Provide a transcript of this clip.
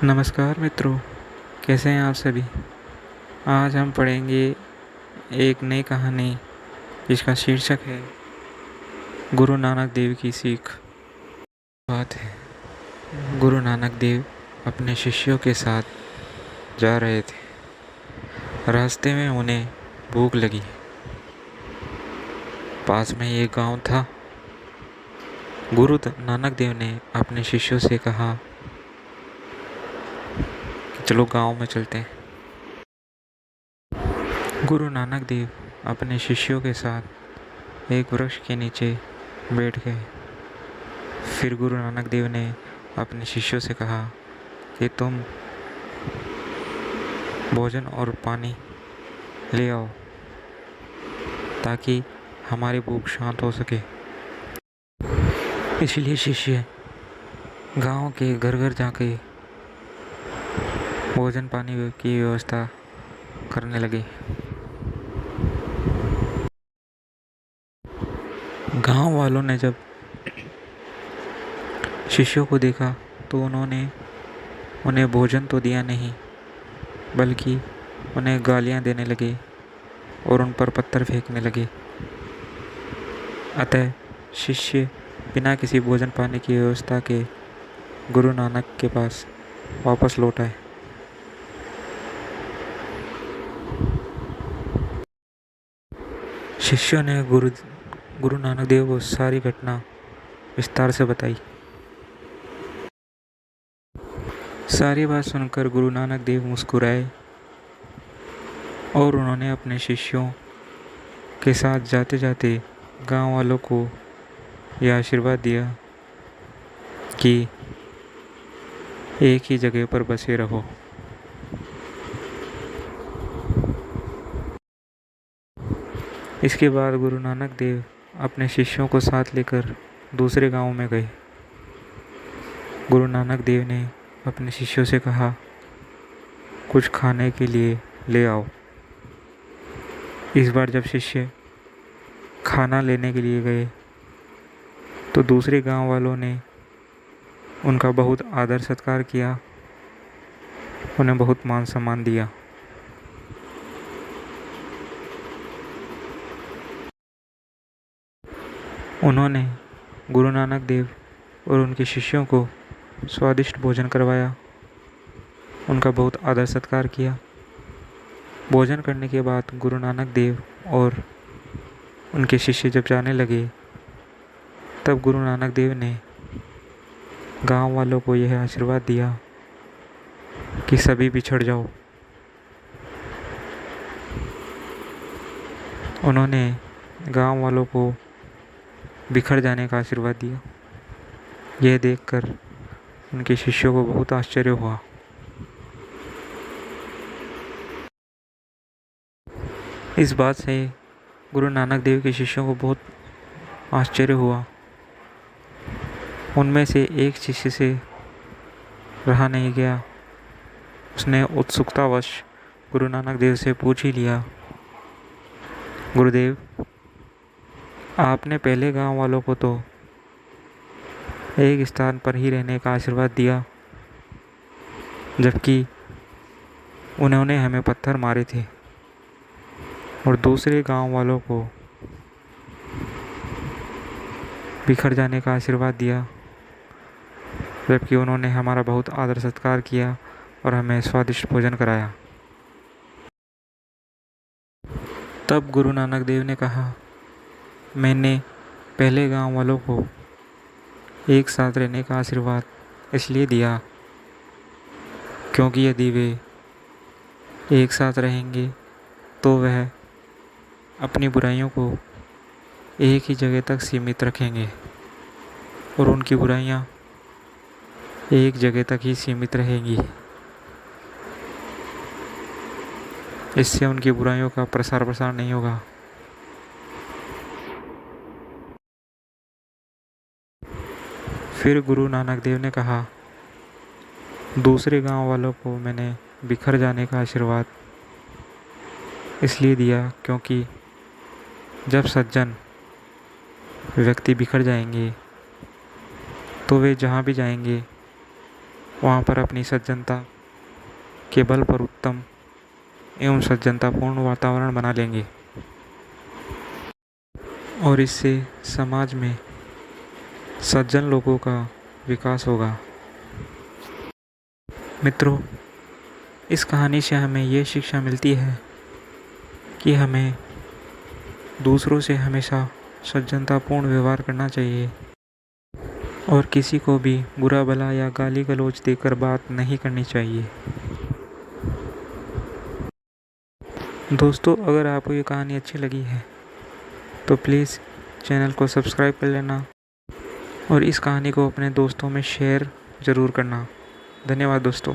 नमस्कार मित्रों, कैसे हैं आप सभी। आज हम पढ़ेंगे एक नई कहानी जिसका शीर्षक है गुरु नानक देव की सीख। बात है, गुरु नानक देव अपने शिष्यों के साथ जा रहे थे। रास्ते में उन्हें भूख लगी। पास में एक गांव था। गुरु नानक देव ने अपने शिष्यों से कहा कि चलो गांव में चलते हैं। गुरु नानक देव अपने शिष्यों के साथ एक वृक्ष के नीचे बैठ गए। फिर गुरु नानक देव ने अपने शिष्यों से कहा कि तुम भोजन और पानी ले आओ ताकि हमारी भूख शांत हो सके। इसलिए शिष्य गांव के घर घर जाके भोजन पानी की व्यवस्था करने लगे। गांव वालों ने जब शिष्यों को देखा तो उन्होंने उन्हें भोजन तो दिया नहीं, बल्कि उन्हें गालियां देने लगे और उन पर पत्थर फेंकने लगे। अतः शिष्य बिना किसी भोजन पानी की व्यवस्था के गुरु नानक के पास वापस लौट आए। शिष्यों ने गुरु नानक देव को सारी घटना विस्तार से बताई। सारी बात सुनकर गुरु नानक देव मुस्कुराए और उन्होंने अपने शिष्यों के साथ जाते जाते गांव वालों को यह आशीर्वाद दिया कि एक ही जगह पर बसे रहो। इसके बाद गुरु नानक देव अपने शिष्यों को साथ लेकर दूसरे गांव में गए। गुरु नानक देव ने अपने शिष्यों से कहा, कुछ खाने के लिए ले आओ। इस बार जब शिष्य खाना लेने के लिए गए तो दूसरे गांव वालों ने उनका बहुत आदर सत्कार किया, उन्हें बहुत मान सम्मान दिया। उन्होंने गुरु नानक देव और उनके शिष्यों को स्वादिष्ट भोजन करवाया, उनका बहुत आदर सत्कार किया। भोजन करने के बाद गुरु नानक देव और उनके शिष्य जब जाने लगे तब गुरु नानक देव ने गांव वालों को यह आशीर्वाद दिया कि सभी बिछड़ जाओ। उन्होंने गांव वालों को बिखर जाने का आशीर्वाद दिया। यह देखकर उनके शिष्यों को बहुत आश्चर्य हुआ। इस बात से गुरु नानक देव के शिष्यों को बहुत आश्चर्य हुआ। उनमें से एक शिष्य से रहा नहीं गया। उसने उत्सुकतावश गुरु नानक देव से पूछ ही लिया, गुरुदेव, आपने पहले गांव वालों को तो एक स्थान पर ही रहने का आशीर्वाद दिया, जबकि उन्होंने हमें पत्थर मारे थे, और दूसरे गांव वालों को बिखर जाने का आशीर्वाद दिया, जबकि उन्होंने हमारा बहुत आदर सत्कार किया और हमें स्वादिष्ट भोजन कराया। तब गुरु नानक देव ने कहा, मैंने पहले गांव वालों को एक साथ रहने का आशीर्वाद इसलिए दिया क्योंकि यदि वे एक साथ रहेंगे तो वह अपनी बुराइयों को एक ही जगह तक सीमित रखेंगे और उनकी बुराइयां एक जगह तक ही सीमित रहेंगी। इससे उनकी बुराइयों का प्रसार नहीं होगा। फिर गुरु नानक देव ने कहा, दूसरे गांव वालों को मैंने बिखर जाने का आशीर्वाद इसलिए दिया क्योंकि जब सज्जन व्यक्ति बिखर जाएंगे तो वे जहाँ भी जाएंगे वहाँ पर अपनी सज्जनता के बल पर उत्तम एवं सज्जनतापूर्ण वातावरण बना लेंगे और इससे समाज में सज्जन लोगों का विकास होगा। मित्रों, इस कहानी से हमें ये शिक्षा मिलती है कि हमें दूसरों से हमेशा सज्जनतापूर्ण व्यवहार करना चाहिए और किसी को भी बुरा भला या गाली गलौज देकर बात नहीं करनी चाहिए। दोस्तों, अगर आपको ये कहानी अच्छी लगी है तो प्लीज़ चैनल को सब्सक्राइब कर लेना और इस कहानी को अपने दोस्तों में शेयर ज़रूर करना। धन्यवाद दोस्तों।